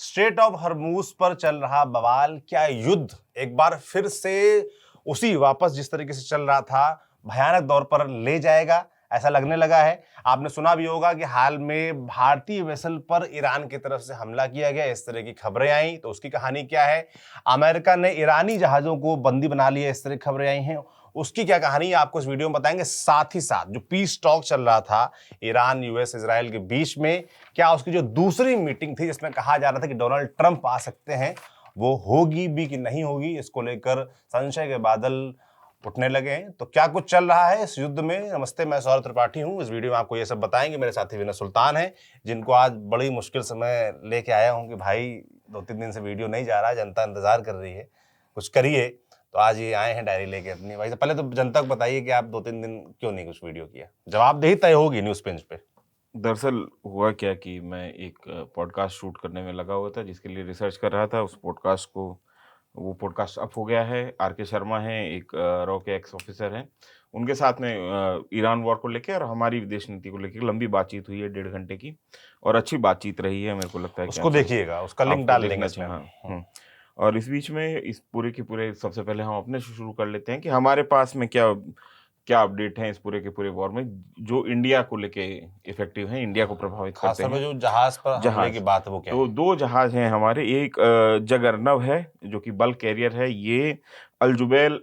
Straight of हरमूज पर चल रहा बवाल, क्या युद्ध एक बार फिर से उसी वापस जिस तरीके से चल रहा था भयानक दौर पर ले जाएगा? ऐसा लगने लगा है। आपने सुना भी होगा कि हाल में भारतीय वेसल पर ईरान की तरफ से हमला किया गया, इस तरह की खबरें आई। तो उसकी कहानी क्या है? अमेरिका ने ईरानी जहाजों को बंदी बना लिया, इस तरह की खबरें आई हैं। उसकी क्या कहानी है आपको इस वीडियो में बताएंगे। साथ ही साथ जो पीस टॉक चल रहा था ईरान, यूएस, इजराइल के बीच में, क्या उसकी जो दूसरी मीटिंग थी जिसमें कहा जा रहा था कि डोनाल्ड ट्रंप आ सकते हैं, वो होगी भी कि नहीं होगी, इसको लेकर संशय के बादल उठने लगे हैं। तो क्या कुछ चल रहा है इस युद्ध में? नमस्ते, मैं सौरभ त्रिपाठी हूं। इस वीडियो में आपको ये सब बताएंगे। मेरे साथी विनय सुल्तान हैं, जिनको आज बड़ी मुश्किल समय लेके आया हूं कि भाई 2-3 दिन से वीडियो नहीं जा रहा, जनता इंतजार कर रही है, कुछ करिए। तो आज ये आए हैं डायरी लेके अपनी। भाई पहले तो जनता को बताइए कि आप 2-3 दिन क्यों नहीं कुछ वीडियो किया। जवाबदेही तय होगी न्यूज पेज पे। दरअसल हुआ क्या कि मैं एक पॉडकास्ट शूट करने में लगा हुआ था, जिसके लिए रिसर्च कर रहा था। वो पॉडकास्ट अप हो गया है। आर.के. शर्मा हैं, एक रॉ के एक्स ऑफिसर हैं। उनके साथ में ईरान वॉर को लेके और हमारी विदेश नीति को लेके लंबी बातचीत हुई है, 1.5 घंटे की, और अच्छी बातचीत रही है। मेरे को लगता है कि उसको देखिएगा, उसका लिंक आपको डाल देंगे देखना इसमें चाहिए। हम। हाँ। और इस बीच में इस पूरे के पूरे सबसे पहले हम अपने से शुरू कर लेते हैं कि हमारे पास में क्या क्या अपडेट हैं इस पूरे के पूरे वॉर में, जो इंडिया को लेके इफेक्टिव हैं, इंडिया को प्रभावित करते खासतौर पे हैं। जो जहाज पर हमले की जहाज, बात है वो क्या तो है? 2 जहाज हैं हमारे। एक जगरनव है जो कि बल्क कैरियर है। ये अल जुबैल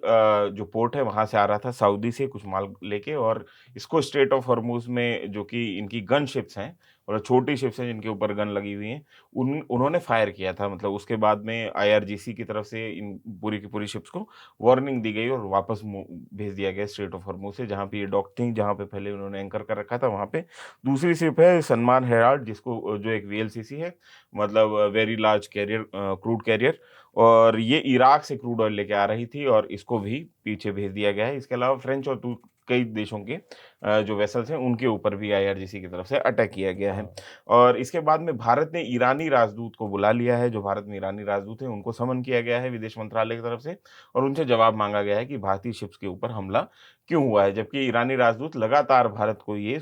जो पोर्ट है वहाँ से आ रहा था, सऊदी से कुछ माल लेके, और इसको स्ट्रेट ऑफ हॉर्मूज में, जो कि इनकी गन शिप्स हैं और छोटी शिप्स हैं जिनके ऊपर गन लगी हुई हैं, उन्होंने फायर किया था। मतलब उसके बाद में आईआरजीसी की तरफ से इन पूरी की पूरी शिप्स को वार्निंग दी गई और वापस भेज दिया गया स्ट्रेट ऑफ हॉर्मूज से, जहाँ पे ये डॉक थी, जहाँ पे पहले उन्होंने एंकर कर रखा था वहाँ पे। दूसरी शिप है सलमान हेराल्ड, जिसको जो एक वीएलसीसी है, मतलब very large carrier, crude carrier, और ये इराक से क्रूड ऑयल लेके आ रही थी और इसको भी पीछे भेज दिया गया है। इसके अलावा फ्रेंच और कई देशों के जो वेसल्स हैं उनके ऊपर भी आईआरजीसी की तरफ से अटैक किया गया है। और इसके बाद में भारत ने ईरानी राजदूत को बुला लिया है। जो भारत में ईरानी राजदूत हैं उनको समन किया गया है विदेश मंत्रालय की तरफ से, और उनसे जवाब मांगा गया है कि भारतीय शिप्स के ऊपर हमला क्यों हुआ है, जबकि ईरानी राजदूत लगातार भारत को ये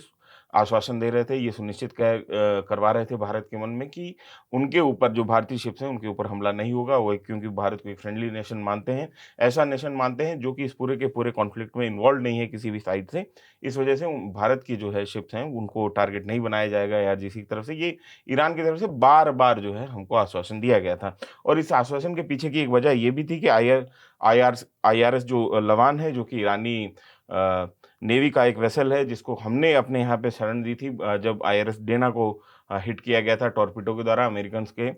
आश्वासन दे रहे थे, ये सुनिश्चित करवा रहे थे भारत के मन में कि उनके ऊपर, जो भारतीय शिप्स हैं उनके ऊपर हमला नहीं होगा। वो क्योंकि भारत को एक फ्रेंडली नेशन मानते हैं, ऐसा नेशन मानते हैं जो कि इस पूरे के पूरे कॉन्फ्लिक्ट में इन्वॉल्व नहीं है किसी भी साइड से। इस वजह से भारत की जो है शिप्स हैं उनको टारगेट नहीं बनाया जाएगा आईआरजीसी की तरफ से। ये ईरान की तरफ से बार बार जो है हमको आश्वासन दिया गया था। और इस आश्वासन के पीछे की एक वजह ये भी थी कि आईआरएस जो लवान है, जो कि ईरानी नेवी का एक वेसल है, जिसको हमने अपने यहाँ पे शरण दी थी जब आईआरएस डेना को हिट किया गया था टॉर्पीडो के द्वारा, अमेरिकन के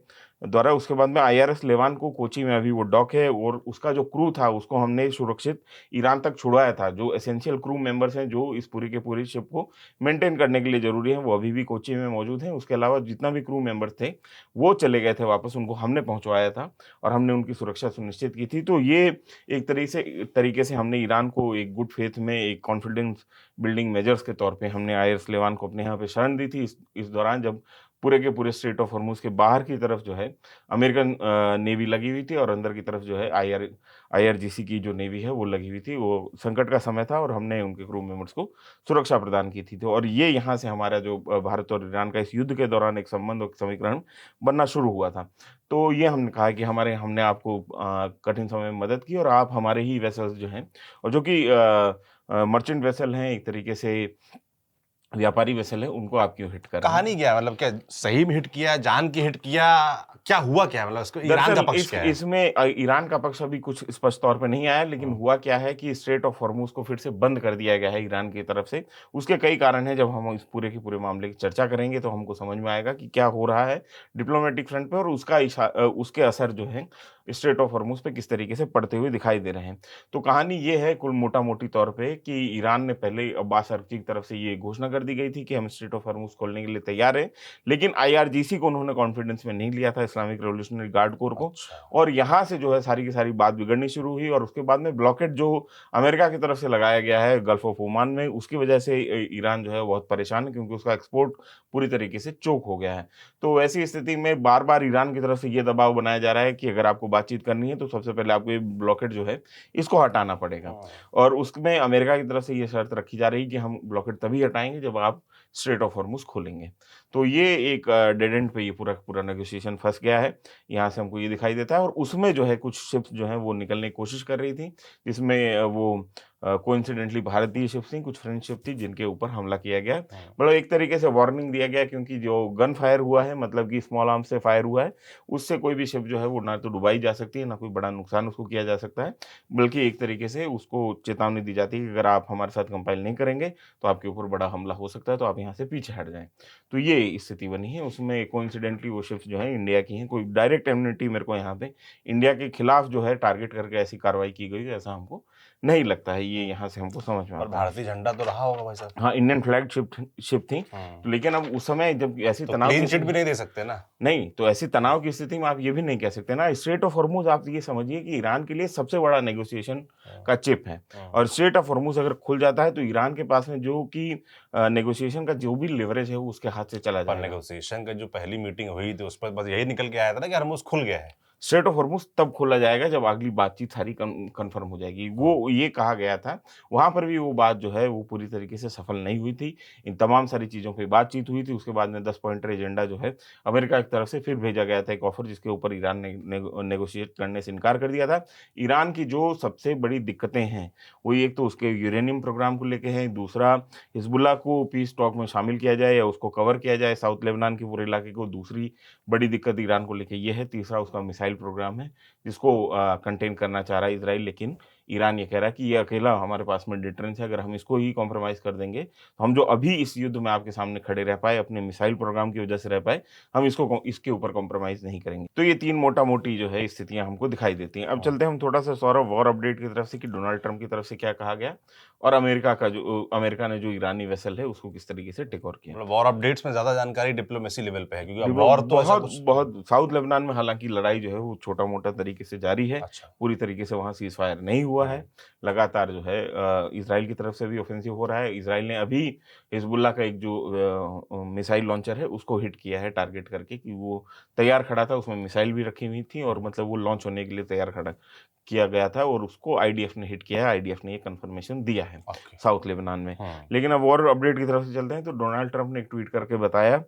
द्वारा। उसके बाद में आईआरएस लेवान को कोची में अभी वो डॉक है, और उसका जो क्रू था उसको हमने सुरक्षित ईरान तक छुड़वाया था। जो एसेंशियल क्रू मेंबर्स हैं जो इस पूरी के पूरी शिप को मेंटेन करने के लिए ज़रूरी हैं, वो अभी भी कोची में मौजूद हैं। उसके अलावा जितना भी क्रू मेंबर्स थे वो चले गए थे वापस, उनको हमने पहुँचवाया था और हमने उनकी सुरक्षा सुनिश्चित की थी। तो ये एक तरीके से हमने ईरान को एक गुड फेथ में, एक कॉन्फिडेंस बिल्डिंग मेजर्स के तौर पे हमने आईआरएस लेवान को अपने यहाँ पे शरण दी थी इस दौरान, जब पूरे के पूरे स्ट्रेट ऑफ हॉर्मूज के बाहर की तरफ जो है अमेरिकन नेवी लगी हुई थी और अंदर की तरफ जो है आईआरजीसी की जो नेवी है वो लगी हुई थी। वो संकट का समय था और हमने उनके क्रू मेंबर्स को सुरक्षा प्रदान की थी। तो और ये यहाँ से हमारा जो भारत और ईरान का इस युद्ध के दौरान एक संबंध और समीकरण बनना शुरू हुआ था। तो ये हमने कहा कि हमने आपको कठिन समय में मदद की, और आप हमारे ही वेसल्स जो हैं, और जो कि मर्चेंट वेसल हैं, एक तरीके से व्यापारी वेसल है, उनको आप क्यों हिट कर रहे हैं? कहानी क्या है? मतलब क्या सही में हिट किया, जान के हिट किया, क्या हुआ क्या है? मतलब इसको ईरान का दरअसल पक्ष इस क्या है? इसमें ईरान का पक्ष अभी कुछ स्पष्ट तौर पे नहीं आया, लेकिन हुआ क्या है कि स्ट्रेट ऑफ हॉर्मूज को फिर से बंद कर दिया गया है ईरान की तरफ से। उसके कई कारण हैं। जब हम इस पूरे के पूरे मामले की चर्चा करेंगे तो हमको समझ में आएगा कि क्या हो रहा है डिप्लोमेटिक फ्रंट पे, और उसके असर जो है स्ट्रेट ऑफ हॉर्मूज पे किस तरीके से पड़ते हुए दिखाई दे रहे हैं। तो कहानी ये है कुल मोटा-मोटी तौर पे कि ईरान ने पहले अब्बास अरक्ची की तरफ से ये घोषणा कर दी गई थी कि हम स्ट्रेट ऑफ हॉर्मूज खोलने के लिए तैयार हैं, लेकिन आईआरजीसी को उन्होंने कॉन्फिडेंस में नहीं लिया था, इस्लामिक रिवॉल्यूशनरी गार्ड कोर को। अच्छा। और यहाँ से जो है सारी की सारी बात बिगड़नी शुरू हुई, और उसके बाद में ब्लॉकेट जो अमेरिका की तरफ से लगाया गया है गल्फ ऑफ ओमान में, उसकी वजह से ईरान जो है बहुत परेशान है, क्योंकि उसका एक्सपोर्ट पूरी तरीके से चोक हो गया है। तो ऐसी स्थिति में बार-बार ईरान की तरफ से ये दबाव बनाया जा रहा है कि अगर आपको बातचीत करनी है तो सबसे पहले आपको ये ब्लॉकेट जो है इसको हटाना पड़ेगा। हाँ। और उसमें अमेरिका की तरफ से ये शर्त रखी जा रही है कि हम ब्लॉकेट तभी हटाएँगे जब आप स्ट्रेट ऑफ हॉर्मूज खोलेंगे। तो ये एक डेड एंड पे ये पूरा नेगोशिएशन फंस गया है। यहाँ से हमको ये दिखाई देता है और उसमें जो है कुछ शिप्स जो हैं वो निकलने की कोशिश कर रही थी, जिसमें वो कोइंसिडेंटली भारतीय शिप्स थी, कुछ फ्रेंच शिप थी जिनके ऊपर हमला किया गया। मतलब एक तरीके से वार्निंग दिया गया, क्योंकि जो गन फायर हुआ है, मतलब कि स्मॉल आर्म्स से फायर हुआ है, उससे कोई भी शिप जो है वो ना तो डुबाई जा सकती है, ना कोई बड़ा नुकसान उसको किया जा सकता है। बल्कि एक तरीके से उसको चेतावनी दी जाती है कि अगर आप हमारे साथ कंपाइल नहीं करेंगे तो आपके ऊपर बड़ा हमला हो सकता है, तो आप यहाँ से पीछे हट जाएँ। तो ये स्थिति बनी है। उसमें कोइंसिडेंटली वो शिप्स जो हैं इंडिया की हैं। कोई डायरेक्ट एनिमिटी मेरे को यहाँ पे इंडिया के खिलाफ जो है टारगेट करके ऐसी कार्रवाई की गई, ऐसा हमको नहीं लगता है। ये यहाँ से हमको समझ में और आता है। भारतीय झंडा तो रहा होगा भाई साहब। हाँ, इंडियन फ्लैग शिप थी। लेकिन अब उस समय जब ऐसी तो तनाव क्लीन की चिट भी नहीं दे सकते ना। नहीं, तो ऐसी तनाव की स्थिति में आप ये भी नहीं कह सकते ना। स्ट्रेट ऑफ हॉर्मुज़ आप ये समझिए कि ईरान के लिए सबसे बड़ा नेगोशिएशन का चिप है, और स्ट्रेट ऑफ हॉर्मुज़ अगर खुल जाता है तो ईरान के पास में जो कि नेगोशिएशन का जो भी लेवरेज है वो उसके हाथ से चला पर जाएगा। नेगोशिएशन का जो पहली मीटिंग हुई थी उस पर बस यही निकल के आया था ना कि हरमुज खुल गया है। स्ट्रेट ऑफ हॉर्मुज़ तब खोला जाएगा जब अगली बातचीत सारी कन्फर्म हो जाएगी। वो ये कहा गया था, वहाँ पर भी वो बात जो है वो पूरी तरीके से सफल नहीं हुई थी। इन तमाम सारी चीज़ों पे बातचीत हुई थी, उसके बाद में 10 पॉइंटर एजेंडा जो है अमेरिका की तरफ से फिर भेजा गया था, एक ऑफ़र, जिसके ऊपर ईरान ने नेगोशिएट करने से इनकार कर दिया था। ईरान की जो सबसे बड़ी दिक्कतें हैं, वो एक तो उसके यूरेनियम प्रोग्राम को लेके है, दूसरा हिज़्बुल्लाह को पीस टॉक में शामिल किया जाए या उसको कवर किया जाए, साउथ लेबनान के पूरे इलाके को, दूसरी बड़ी दिक्कत ईरान को लेके ये है, तीसरा उसका मिसाइल प्रोग्राम है, जिसको कंटेन करना चाह रहा है इज़राइल, लेकिन ईरान ये कह रहा है कि ये अकेला हमारे पास में डिटरेंस है, अगर हम इसको ही कॉम्प्रोमाइज़ कर देंगे, तो हम जो अभी इस युद्ध में आपके सामने खड़े रह पाए, अपने मिसाइल प्रोग्राम की वजह से रह पाए, हम इसके ऊपर कॉम्प्रोमाइज़ नहीं करेंगे। तो ये 3 मोटा-मोटी जो है स्थितियाँ हमको दिखाई देती हैं। अब चलते हैं हम थोड़ा-सा सौरभ वॉर अपडेट की तरफ से कि डोनाल्ड ट्रम्प की तरफ से क्या कहा गया, और अमेरिका ने जो ईरानी वेसल है उसको किस तरीके से टेक ओवर किया। मतलब वॉर अपडेट्स में ज्यादा जानकारी डिप्लोमेसी लेवल पे है, क्योंकि अब डिप्लो वॉर तो ऐसा बहुत कुछ। बहुत साउथ लेबनान में हालाँकि लड़ाई जो है वो छोटा-मोटा तरीके से जारी है। अच्छा। पूरी तरीके से वहाँ सीज़ फायर नहीं हुआ है। लगातार जो है इज़राइल की तरफ से भी ऑफेंसिव हो रहा है। इज़राइल ने अभी हिज़्बुल्लाह का एक जो मिसाइल लॉन्चर है उसको हिट किया है टारगेट करके, कि वो तैयार खड़ा था, उसमें मिसाइल भी रखी हुई थी और मतलब वो लॉन्च होने के लिए तैयार खड़ा किया गया था, और उसको आईडीएफ ने हिट किया है। आईडीएफ ने ये कन्फर्मेशन दिया है ओके। साउथ लेबनान में। लेकिन अब वॉर अपडेट की तरफ से चलते हैं तो डोनाल्ड ट्रम्प ने एक ट्वीट करके बताया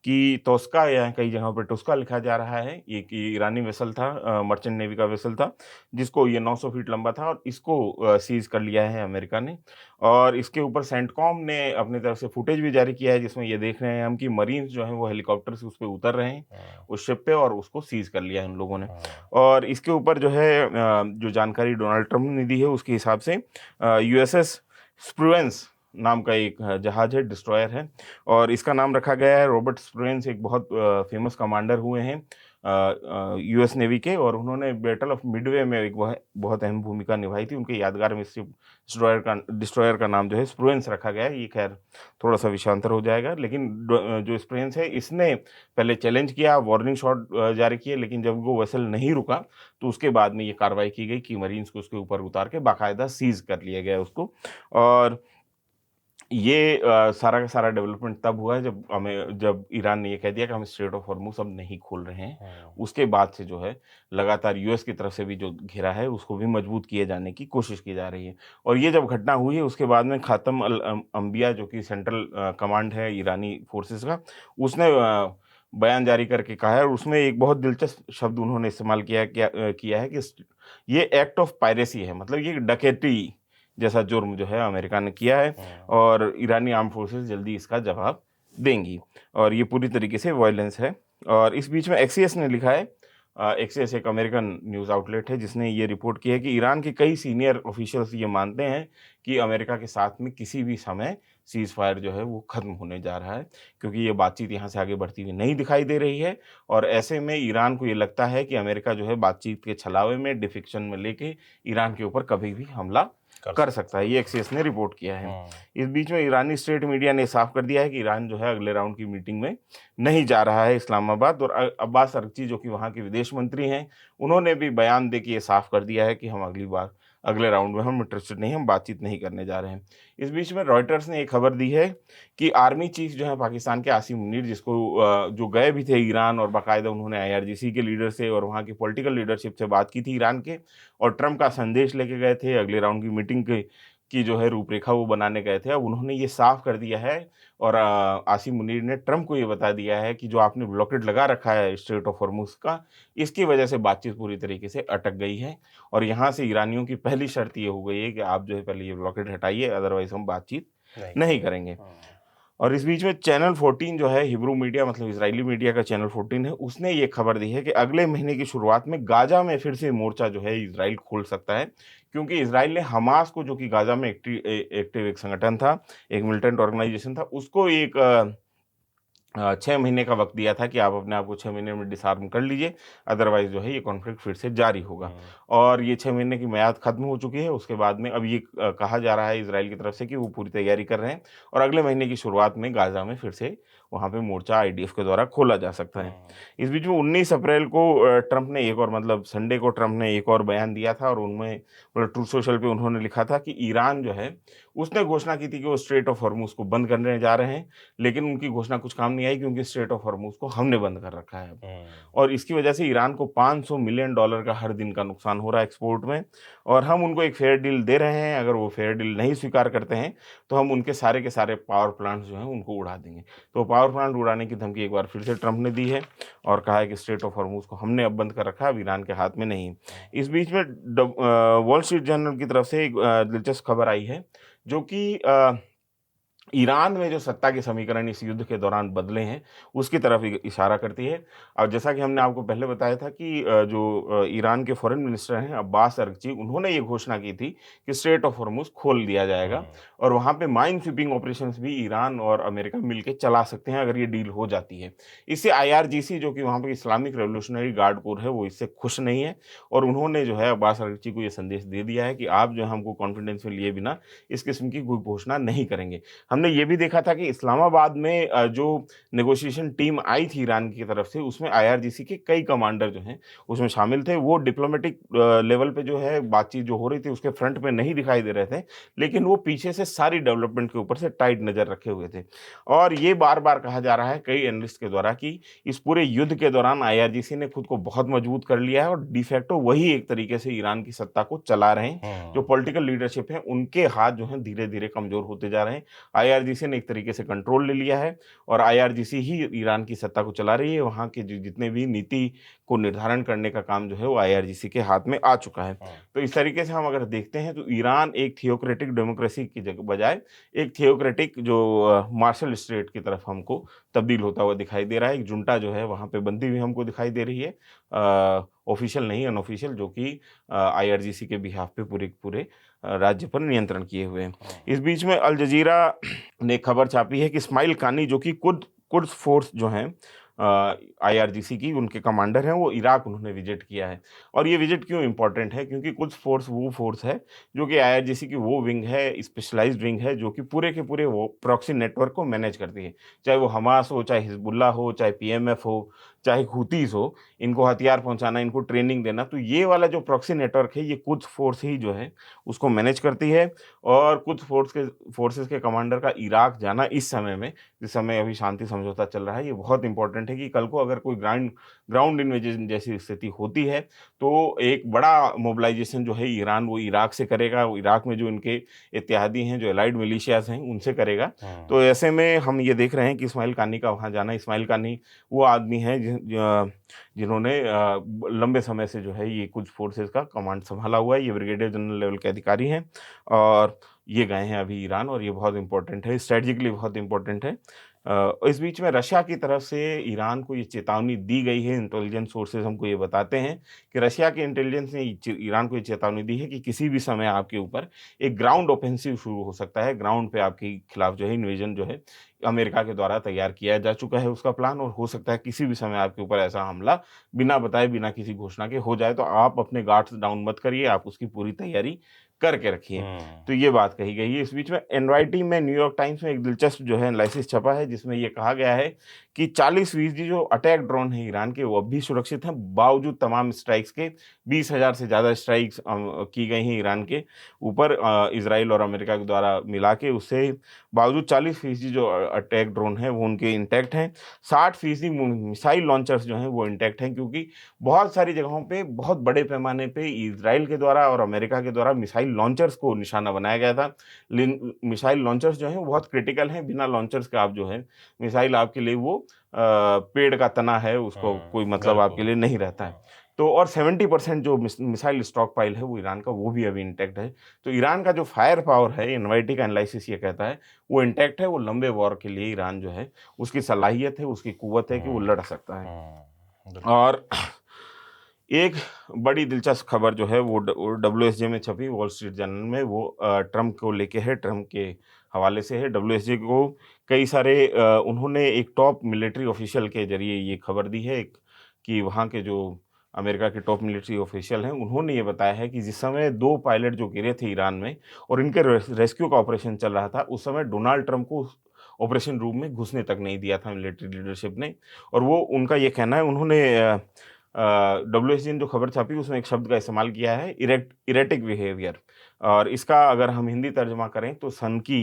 कि तोस्का, या कई जगहों पे टुस्का लिखा जा रहा है, ये कि ईरानी वेसल था, मर्चेंट नेवी का वेसल था, जिसको ये 900 फीट लंबा था, और इसको सीज़ कर लिया है अमेरिका ने। और इसके ऊपर सेंटकॉम ने अपनी तरफ से फुटेज भी जारी किया है, जिसमें ये देख रहे हैं हम कि मरीन्स जो हैं वो हेलीकॉप्टर से उस पे उतर रहे हैं, उस शिप पे, और उसको सीज़ कर लिया है इन लोगों ने। और इसके ऊपर जो है जो जानकारी डोनाल्ड ट्रम्प ने दी है उसके हिसाब से यूएसएस स्प्रुएंस नाम का एक जहाज है, डिस्ट्रॉयर है, और इसका नाम रखा गया है रॉबर्ट स्प्रुएंस, एक बहुत फेमस कमांडर हुए हैं यूएस नेवी के, और उन्होंने बैटल ऑफ मिडवे में एक बहुत अहम भूमिका निभाई थी। उनके यादगार में इस डिस्ट्रॉयर का नाम जो है स्प्रुएंस रखा गया है। ये खैर थोड़ा-सा विषांतर हो जाएगा, लेकिन जो स्प्रुएंस है इसने पहले चैलेंज किया, वार्निंग शॉट जारी किए, लेकिन जब वो वेसल नहीं रुका तो उसके बाद में ये कार्रवाई की गई कि मरीन्स को उसके ऊपर उतार के बाकायदा सीज़ कर लिया गया उसको। और ये सारा का सारा डेवलपमेंट तब हुआ है जब ईरान ने ये कह दिया कि हम स्ट्रेट ऑफ हॉर्मुज़ अब नहीं खोल रहे हैं। उसके बाद से जो है लगातार यूएस की तरफ से भी जो घेरा है उसको भी मजबूत किए जाने की कोशिश की जा रही है। और ये जब घटना हुई है उसके बाद में खातम अंबिया, जो कि सेंट्रल कमांड है ईरानी फोर्सेस का, उसने बयान जारी करके कहा है, और उसमें एक बहुत दिलचस्प शब्द उन्होंने इस्तेमाल किया है कि ये एक्ट ऑफ पायरेसी है, मतलब ये डकैती जैसा जुर्म जो है अमेरिका ने किया है, और ईरानी आर्म फोर्सेस जल्दी इसका जवाब देंगी, और ये पूरी तरीके से वायलेंस है। और इस बीच में एक्सियस ने लिखा है, एक्सियस एक अमेरिकन न्यूज़ आउटलेट है, जिसने ये रिपोर्ट की है कि ईरान के कई सीनियर ऑफिशियल्स ये मानते हैं कि अमेरिका के साथ में किसी भी समय सीज़ फायर जो है वो ख़त्म होने जा रहा है, क्योंकि ये बातचीत यहाँ से आगे बढ़ती हुई नहीं दिखाई दे रही है। और ऐसे में ईरान को ये लगता है कि अमेरिका जो है बातचीत के छलावे में, डिफेक्शन में लेके ईरान के ऊपर कभी भी हमला कर सकता है। ये एक्सियस ने रिपोर्ट किया है। इस बीच में ईरानी स्टेट मीडिया ने साफ कर दिया है कि ईरान जो है अगले राउंड की मीटिंग में नहीं जा रहा है इस्लामाबाद, और अब्बास अरगची, जो कि वहाँ के विदेश मंत्री हैं, उन्होंने भी बयान दे के ये साफ कर दिया है कि हम अगले राउंड में हम इंटरेस्टेड नहीं, हम बातचीत नहीं करने जा रहे हैं। इस बीच में रॉयटर्स ने एक खबर दी है कि आर्मी चीफ जो है पाकिस्तान के आसिम मुनीर, जो गए भी थे ईरान, और बाकायदा उन्होंने आईआरजीसी के लीडर से और वहाँ की पॉलिटिकल लीडरशिप से बात की थी ईरान के, और ट्रम्प का संदेश लेके गए थे अगले राउंड की मीटिंग के की जो है रूपरेखा वो बनाने गए थे। अब उन्होंने ये साफ कर दिया है और आसिम मुनीर ने ट्रंप को ये बता दिया है कि जो आपने ब्लॉकेट लगा रखा है स्ट्रेट ऑफ हॉर्मुज़ का, इसकी वजह से बातचीत पूरी तरीके से अटक गई है और यहाँ से ईरानियों की पहली शर्त ये हो गई है कि आप जो है पहले ये ब्लॉकेट हटाइए, अदरवाइज़ हम बातचीत नहीं करेंगे। और इस बीच में चैनल 14 जो है हिब्रू मीडिया मतलब इजरायली मीडिया का चैनल 14 है, उसने ये खबर दी है कि अगले महीने की शुरुआत में गाजा में फिर से मोर्चा जो है इजराइल खोल सकता है, क्योंकि इजराइल ने हमास को, जो कि गाजा में एक्टिव एक संगठन था, एक मिलिटेंट ऑर्गेनाइजेशन था, उसको एक 6 महीने का वक्त दिया था कि आप अपने आप को 6 महीने में डिसआर्म कर लीजिए, अदरवाइज़ जो है ये कॉन्फ्लिक्ट फिर से जारी होगा। और ये 6 महीने की मियाद खत्म हो चुकी है। उसके बाद में अब ये कहा जा रहा है इज़राइल की तरफ से कि वो पूरी तैयारी कर रहे हैं और अगले महीने की शुरुआत में गाज़ा में फिर से वहाँ पे मोर्चा आईडीएफ के द्वारा खोला जा सकता है। इस बीच में 19 अप्रैल को ट्रंप ने एक और मतलब संडे को ट्रंप ने एक और बयान दिया था और उनमें मतलब ट्रूथ सोशल पे उन्होंने लिखा था कि ईरान जो है उसने घोषणा की थी कि वो स्ट्रेट ऑफ हॉर्मुज़ को बंद करने जा रहे हैं, लेकिन उनकी घोषणा कुछ काम नहीं आई क्योंकि स्ट्रेट ऑफ हॉर्मुज़ को हमने बंद कर रखा है अब। और इसकी वजह से ईरान को $500 मिलियन का हर दिन का नुकसान हो रहा है एक्सपोर्ट में और हम उनको एक फेयर डील दे रहे हैं। अगर वो फेयर डील नहीं स्वीकार करते हैं तो हम उनके सारे के सारे पावर प्लांट्स जो हैं उनको उड़ा देंगे। तो पावर प्लांट उड़ाने की धमकी एक बार फिर से ट्रंप ने दी है और कहा है कि स्ट्रेट ऑफ हॉर्मुज़ को हमने अब बंद कर रखा है, अब ईरान के हाथ में नहीं। इस बीच में वॉल स्ट्रीट जर्नल की तरफ से एक दिलचस्प खबर आई है, जो कि ईरान में जो सत्ता के समीकरण इस युद्ध के दौरान बदले हैं, उसकी तरफ इशारा करती है। और जैसा कि हमने आपको पहले बताया था कि जो ईरान के फॉरेन मिनिस्टर हैं अब्बास अरगची, उन्होंने ये घोषणा की थी कि स्ट्रेट ऑफ हॉर्मुज़ खोल दिया जाएगा और वहाँ पे माइन स्वीपिंग ऑपरेशंस भी ईरान और अमेरिका मिलके चला सकते हैं अगर ये डील हो जाती है। इससे IRGC, जो कि वहाँ पे इस्लामिक रेवोल्यूशनरी गार्ड कोर है, वो इससे खुश नहीं है और उन्होंने जो है अब्बास अरगची को ये संदेश दे दिया है कि आप जो है हमको कॉन्फिडेंस में लिए बिना इस किस्म की कोई घोषणा नहीं करेंगे। हमने ये भी देखा था कि इस्लामाबाद में जो नेगोशिएशन टीम आई थी ईरान की तरफ से, उसमें IRGC के कई कमांडर जो हैं उसमें शामिल थे। वो डिप्लोमेटिक लेवल पे जो है बातचीत जो हो रही थी उसके फ्रंट पे नहीं दिखाई दे रहे थे, लेकिन वो पीछे से सारी डेवलपमेंट के ऊपर से टाइट नज़र रखे हुए थे। और ये बार-बार कहा जा रहा है कई एनालिस्ट के द्वारा कि इस पूरे युद्ध के दौरान IRGC ने खुद को बहुत मजबूत कर लिया है और डिफैक्टो वही एक तरीके से ईरान की सत्ता को चला रहे हैं। जो पॉलिटिकल लीडरशिप है उनके हाथ जो हैं धीरे-धीरे कमज़ोर होते जा रहे हैं। IRGC ने एक तरीके से कंट्रोल ले लिया है और IRGC ही ईरान की सत्ता को चला रही है। वहाँ के जितने भी नीति को निर्धारण करने का काम जो है वो IRGC के हाथ में आ चुका है। तो इस तरीके से हम अगर देखते हैं तो ईरान एक थियोक्रेटिक डेमोक्रेसी की जगह बजाय एक थियोक्रेटिक जो मार्शल स्टेट की तरफ हमको तब्दील होता हुआ दिखाई दे रहा है। एक जुंटा जो है वहाँ पे बंदी हुई हमको दिखाई दे रही है, ऑफिशियल नहीं अनऑफिशियल, जो कि IRGC के बिहाफ पे पूरे पूरे राज्य पर नियंत्रण किए हुए हैं। इस बीच में अल जजीरा ने खबर छापी है कि इस्माइल कानी, जो कि कुद्स फोर्स जो हैं IRGC की उनके कमांडर हैं, वो इराक उन्होंने विजिट किया है। और ये विजिट क्यों इंपॉर्टेंट है? क्योंकि कुद्स फोर्स वो फोर्स है जो कि IRGC की वो विंग है, स्पेशलाइज्ड विंग है, जो कि पूरे के पूरे वो प्रॉक्सी नेटवर्क को मैनेज करती है। चाहे वो हमास हो, चाहे हिजबुल्लाह हो, चाहे PMF हो, चाहे हुतीज़ हो, इनको हथियार पहुंचाना, इनको ट्रेनिंग देना, तो ये वाला जो प्रॉक्सी नेटवर्क है ये कुद्स फोर्स ही जो है उसको मैनेज करती है। और कुद्स फोर्सेस के कमांडर का इराक जाना इस समय में, जिस समय अभी शांति समझौता चल रहा है, ये बहुत इंपॉर्टेंट है कि कल को अगर कोई ग्राउंड इन्वेजन जैसी स्थिति होती है तो एक बड़ा मोबिलाइजेशन जो है ईरान वो इराक से करेगा, वो इराक में जो इनके इत्तेहादी हैं, जो एलाइड मिलिशियाज हैं, उनसे करेगा। तो ऐसे में हम ये देख रहे हैं कि इस्माइल कानी का वहाँ जाना, इस्माइल कानी वो आदमी है जिन्होंने लंबे समय से जो है ये कुछ फोर्सेस का कमांड संभाला हुआ है। ये ब्रिगेडियर जनरल लेवल के अधिकारी हैं और ये गए हैं अभी ईरान, और ये बहुत इंपॉर्टेंट है, स्ट्रेटजिकली बहुत इंपॉर्टेंट है। इस बीच में रशिया की तरफ से ईरान को ये चेतावनी दी गई है। इंटेलिजेंस सोर्सेज हमको ये बताते हैं कि रशिया के इंटेलिजेंस ने ईरान को ये चेतावनी दी है कि किसी भी समय आपके ऊपर एक ग्राउंड ऑफेंसिव शुरू हो सकता है। ग्राउंड पे आपके खिलाफ जो है इन्वेजन जो है अमेरिका के द्वारा तैयार किया जा चुका है उसका प्लान, और हो सकता है किसी भी समय आपके ऊपर ऐसा हमला बिना बताए, बिना किसी घोषणा के हो जाए। तो आप अपने गार्ड्स डाउन मत करिए, आप उसकी पूरी तैयारी करके रखिए। तो ये बात कही गई है। इस बीच में NYT में, न्यूयॉर्क टाइम्स में एक दिलचस्प जो है एनालिसिस छपा है, जिसमें ये कहा गया है कि 40% जो अटैक ड्रोन है ईरान के, वो अब भी सुरक्षित हैं, बावजूद तमाम स्ट्राइक्स के। 20,000 से ज़्यादा स्ट्राइक्स की गई हैं ईरान के ऊपर इजराइल और अमेरिका के द्वारा मिला के। उससे बावजूद 40% जो अटैक ड्रोन हैं वो उनके इंटैक्ट हैं। 60% मिसाइल लॉन्चर्स जो हैं वो इंटैक्ट हैं, क्योंकि बहुत सारी जगहों पे बहुत बड़े पैमाने पे इजराइल के द्वारा और अमेरिका के द्वारा मिसाइल लॉन्चर्स को निशाना बनाया गया था। मिसाइल लॉन्चर्स जो हैं वो बहुत क्रिटिकल हैं। बिना लॉन्चर्स के आप जो है मिसाइल आपके लिए वो पेड़ का तना है, उसको कोई मतलब आपके बिल्कुल। लिए नहीं रहता है। तो और 70% जो मिसाइल स्टॉक पाइल है वो ईरान का, वो भी अभी इंटैक्ट है। तो ईरान का जो फायर पावर है, एनवाईटी का एनालिसिस ये कहता है, वो इंटैक्ट है। वो लंबे वॉर के लिए ईरान जो है उसकी सलाहियत है, उसकी कुव्वत है कि वो लड़ सकता है। बिल्कुल। और एक बड़ी दिलचस्प खबर जो है वो डब्ल्यूएसजे में छपी, वॉल स्ट्रीट जर्नल में, वो ट्रंप को लेके है, ट्रंप के हवाले से है। डब्ल्यूएसजे को कई सारे उन्होंने एक टॉप मिलिट्री ऑफिशियल के जरिए ये खबर दी है कि वहाँ के जो अमेरिका के टॉप मिलिट्री ऑफिशियल हैं, उन्होंने ये बताया है कि जिस समय 2 पायलट जो गिरे थे ईरान में और इनके रेस्क्यू का ऑपरेशन चल रहा था, उस समय डोनाल्ड ट्रंप को ऑपरेशन रूम में घुसने तक नहीं दिया था मिलिट्री लीडरशिप ने। और वो उनका ये कहना है, उन्होंने डब्ल्यूएसजी ने जो खबर छापी उसमें एक शब्द का इस्तेमाल किया है, इरेटिक बिहेवियर। और इसका अगर हम हिंदी तर्जुमा करें तो सनकी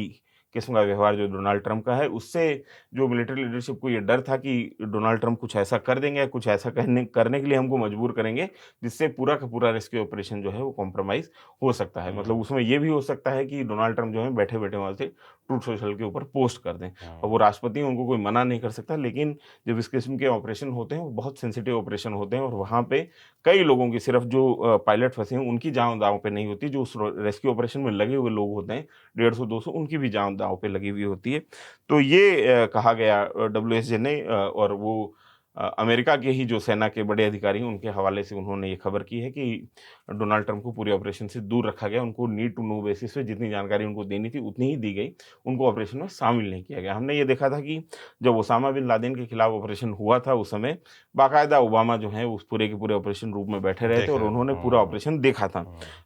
किस्म का व्यवहार जो डोनाल्ड ट्रंप का है, उससे जो मिलिट्री लीडरशिप को ये डर था कि डोनाल्ड ट्रंप कुछ ऐसा कर देंगे या कुछ ऐसा करने के लिए हमको मजबूर करेंगे, जिससे पूरा का पूरा रेस्क्यू ऑपरेशन जो है वो कॉम्प्रोमाइज़ हो सकता है। मतलब उसमें ये भी हो सकता है कि डोनाल्ड ट्रंप जो है बैठे-बैठे वहाँ से ट्रूथ सोशल के ऊपर पोस्ट कर दें। और वो राष्ट्रपति हैं, उनको कोई मना नहीं कर सकता, लेकिन जब इस किस्म के ऑपरेशन होते हैं, वो बहुत सेंसिटिव ऑपरेशन होते हैं और वहाँ पे कई लोगों की, सिर्फ जो पायलट फँसे हैं, उनकी जान दाँव पे नहीं होती, जो उस रेस्क्यू ऑपरेशन में लगे हुए लोग होते हैं, 150-200, उनकी भी जान दाँव पे लगी हुई होती है। तो ये कहा गया डब्ल्यूएसजे ने, और वो अमेरिका के ही जो सेना के बड़े अधिकारी हैं, उनके हवाले से उन्होंने ये खबर की है कि डोनाल्ड ट्रंप को पूरे ऑपरेशन से दूर रखा गया। उनको नीड टू नो बेसिस पे जितनी जानकारी उनको देनी थी, उतनी ही दी गई। उनको ऑपरेशन में शामिल नहीं किया गया। हमने ये देखा था कि जब ओसामा बिन लादेन के खिलाफ ऑपरेशन हुआ था, उस समय बाकायदा ओबामा जो हैं, उस पूरे के पूरे ऑपरेशन रूम में बैठे रहे थे और देखा। उन्होंने पूरा ऑपरेशन देखा था।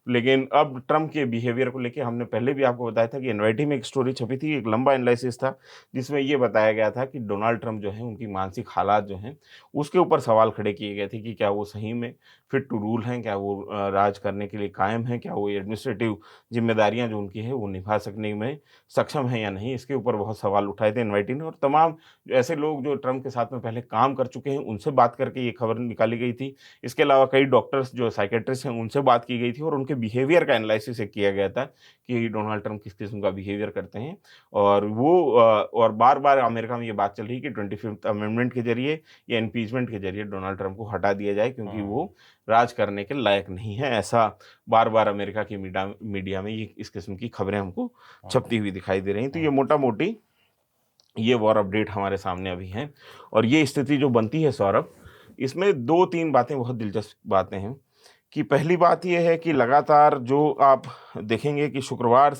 लेकिन अब ट्रंप के बिहेवियर को लेके हमने पहले भी आपको बताया था कि एनवाईटी में एक स्टोरी छपी थी, एक लंबा एनालिसिस था, जिसमें ये बताया गया था कि डोनाल्ड ट्रंप जो हैं, उनकी मानसिक हालात जो हैं, उसके ऊपर सवाल खड़े किए गए थे कि क्या वो सही में फिट टू रूल हैं? क्या वो राज करने के लिए कायम हैं? क्या वो एडमिनिस्ट्रेटिव ज़िम्मेदारियाँ जो उनकी हैं, वो निभा सकने में सक्षम हैं या नहीं? इसके ऊपर बहुत सवाल उठाए थे एनवाईटी ने, और तमाम ऐसे लोग जो ट्रंप के साथ में पहले काम कर चुके हैं, उनसे बात करके ये खबर निकाली गई थी। इसके अलावा कई डॉक्टर्स जो साइकियाट्रिस्ट हैं, उनसे बात की गई थी और उनके बिहेवियर का एनालिसिस एक किया गया था कि डोनाल्ड ट्रंप किस किस्म का बिहेवियर करते हैं। और वो और बार-बार अमेरिका में ये बात चल रही है कि 25th अमेंडमेंट के ज़रिए या इम्पीचमेंट के ज़रिए डोनाल्ड ट्रंप को हटा दिया जाए, क्योंकि वो राज करने के लायक नहीं है। ऐसा बार-बार अमेरिका की मीडिया में ये इस किस्म की खबरें हमको छपती हुई दिखाई दे रही हैं। तो ये मोटा-मोटी ये वॉर अपडेट हमारे सामने अभी हैं। और ये स्थिति जो बनती है सौरभ, इसमें 2-3 बातें बहुत दिलचस्प बातें हैं। कि पहली बात ये है कि लगातार जो आप देखेंगे कि शुक्रवार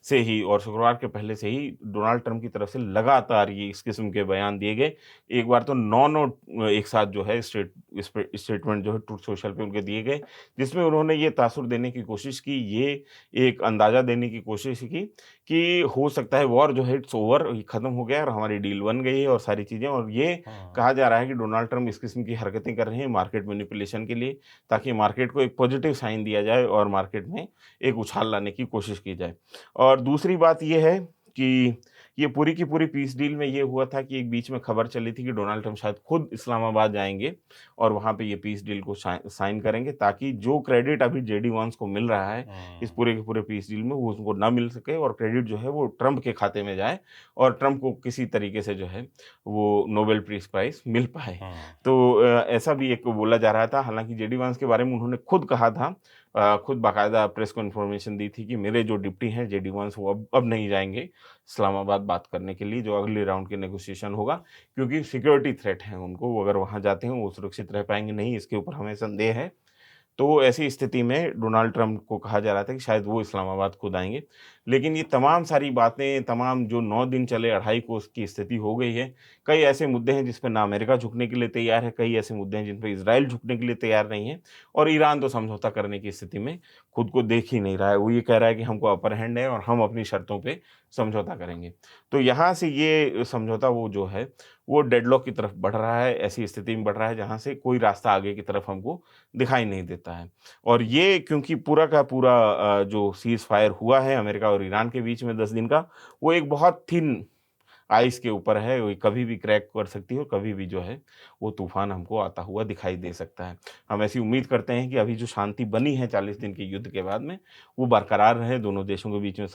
से ही और शुक्रवार के पहले से ही डोनाल्ड ट्रंप की तरफ से लगातार ये इस किस्म के बयान दिए गए। एक बार तो 9 एक साथ जो है स्टेटमेंट जो है ट्रूथ सोशल पे उनके दिए गए, जिसमें उन्होंने ये तासुर देने की कोशिश की, ये एक अंदाज़ा देने की कोशिश की कि हो सकता है वॉर जो है इट्स ओवर, ये ख़त्म हो गया और हमारी डील बन गई है और सारी चीज़ें। और ये कहा जा रहा है कि डोनाल्ड ट्रंप इस किस्म की हरकतें कर रहे हैं मार्केट मैनिपुलेशन के लिए, ताकि मार्केट को एक पॉजिटिव साइन दिया जाए और मार्केट में एक उछाल लाने की कोशिश की जाए। और दूसरी बात ये है कि ये पूरी की पूरी पीस डील में ये हुआ था कि एक बीच में खबर चली थी कि डोनाल्ड ट्रंप शायद खुद इस्लामाबाद जाएँगे और वहाँ पे ये पीस डील को साइन करेंगे, ताकि जो क्रेडिट अभी जेडी वांस को मिल रहा है इस पूरे के पूरे पीस डील में, वो उसको ना मिल सके और क्रेडिट जो है वो ट्रंप के खाते में जाए और ट्रंप को किसी तरीके से जो है वो नोबेल पीस प्राइज़ मिल पाए। तो ऐसा भी एक बोला जा रहा था। हालाँकि जेडी वांस के बारे में उन्होंने खुद कहा था, खुद बाकायदा प्रेस को इन्फॉर्मेशन दी थी कि मेरे जो डिप्टी हैं जेडी वांस, वो अब नहीं जाएँगे इस्लामाबाद बात करने के लिए जो अगले राउंड की नेगोशिएशन होगा, क्योंकि सिक्योरिटी थ्रेट है उनको। वो अगर वहाँ जाते हैं वो सुरक्षित रह पाएँगे नहीं, इसके ऊपर हमें संदेह है। तो ऐसी स्थिति में डोनाल्ड ट्रंप को कहा जा रहा था कि शायद वो इस्लामाबाद खुद आएँगे। लेकिन ये तमाम सारी बातें, तमाम जो 9 दिन चले, अढ़ाई कोस की स्थिति हो गई है। कई ऐसे मुद्दे हैं जिस पे ना अमेरिका झुकने के लिए तैयार है, कई ऐसे मुद्दे हैं जिन पे इज़राइल झुकने के लिए तैयार नहीं है और ईरान तो समझौता करने की स्थिति में खुद को देख ही नहीं रहा है। वो ये कह रहा है कि हमको अपर हैंड है और हम अपनी शर्तों पे समझौता करेंगे। तो यहाँ से ये समझौता वो जो है वो डेडलॉक की तरफ बढ़ रहा है, ऐसी स्थिति में बढ़ रहा है जहाँ से कोई रास्ता आगे की तरफ हमको दिखाई नहीं देता है। और ये क्योंकि पूरा का पूरा जो सीज़ फायर हुआ है अमेरिका और ईरान के बीच में 10 दिन का, वो एक बहुत थिन आइस के ऊपर है, वो कभी भी क्रैक कर सकती है और कभी भी जो है वो तूफ़ान हमको आता हुआ दिखाई दे सकता है। हम ऐसी उम्मीद करते हैं कि अभी जो शांति बनी है 40 दिन के युद्ध के बाद में, वो बरकरार रहे, दोनों देशों के बीच में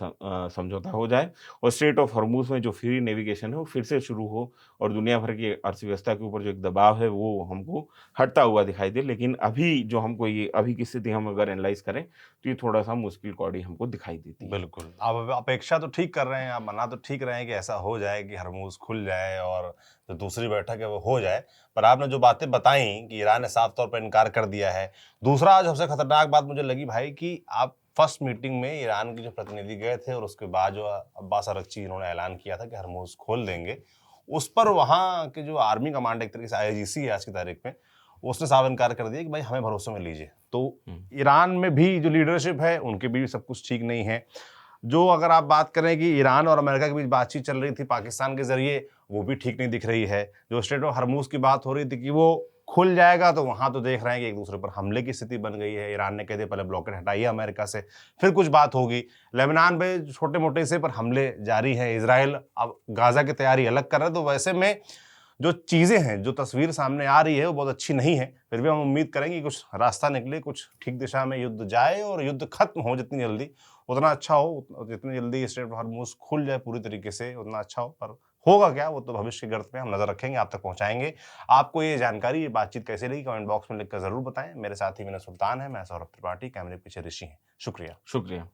समझौता हो जाए और स्ट्रेट ऑफ हॉर्मूज़ में जो फ्री नेविगेशन है वो फिर से शुरू हो और दुनिया भर की अर्थव्यवस्था के ऊपर जो एक दबाव है वो हमको हटता हुआ दिखाई दे। लेकिन अभी जो हमको ये अभी की स्थिति हम अगर एनालाइज़ करें, तो ये थोड़ा-सा मुश्किल कौड़ी हमको दिखाई देती है। बिल्कुल। आप अपेक्षा तो ठीक कर रहे हैं, आप मना तो ठीक रहे हैं कि ऐसा हो जाए कि हरमुज़ खुल जाए और जो दूसरी बैठक है वो हो जाए। पर आपने जो बातें बताई कि ईरान ने साफ तौर पर इनकार कर दिया है। दूसरा जो सबसे खतरनाक बात मुझे लगी भाई कि आप फर्स्ट मीटिंग में ईरान के जो प्रतिनिधि गए थे और उसके बाद जो अब्बास अरगची इन्होंने ऐलान किया था कि हरमुज़ खोल देंगे। उस पर वहाँ के जो आर्मी कमांडर एक तरीके से आईजीसी है आज की तारीख में, उसने साफ इनकार कर दिया कि भाई हमें भरोसे में लीजिए। तो ईरान में भी जो लीडरशिप है उनके भी सब कुछ ठीक नहीं है। जो अगर आप बात करें कि ईरान और अमेरिका के बीच बातचीत चल रही थी पाकिस्तान के ज़रिए, वो भी ठीक नहीं दिख रही है। जो स्ट्रेट ऑफ हरमुज़ की बात हो रही थी कि वो खुल जाएगा, तो वहाँ तो देख रहे हैं कि एक-दूसरे पर हमले की स्थिति बन गई है। ईरान ने कह दिया पहले ब्लॉकेड हटाइए अमेरिका से, फिर कुछ बात होगी। लेबनान पे छोटे-मोटे से पर हमले जारी हैं। इज़राइल अब गाज़ा की तैयारी अलग कर रहा है, तो वैसे में जो चीज़ें हैं, जो तस्वीर सामने आ रही है, वो बहुत अच्छी नहीं है। फिर भी हम उम्मीद करेंगे कि कुछ रास्ता निकले, कुछ ठीक दिशा में युद्ध जाए और युद्ध खत्म हो जितनी जल्दी, उतना अच्छा हो। जितनी जल्दी स्ट्रेट ऑफ हॉर्मुज़ खुल जाए पूरी तरीके से, उतना अच्छा हो। पर होगा क्या, वो तो भविष्य की गर्त में हम नज़र रखेंगे, आप तक पहुँचाएँगे। आपको ये जानकारी, ये बातचीत कैसी लगी, कमेंट बॉक्स में लिखकर ज़रूर बताएँ। मेरे साथी मेरा सुल्तान है, मैं सौरभ त्रिपाठी, कैमरे के पीछे ऋषि हैं। शुक्रिया। शुक्रिया।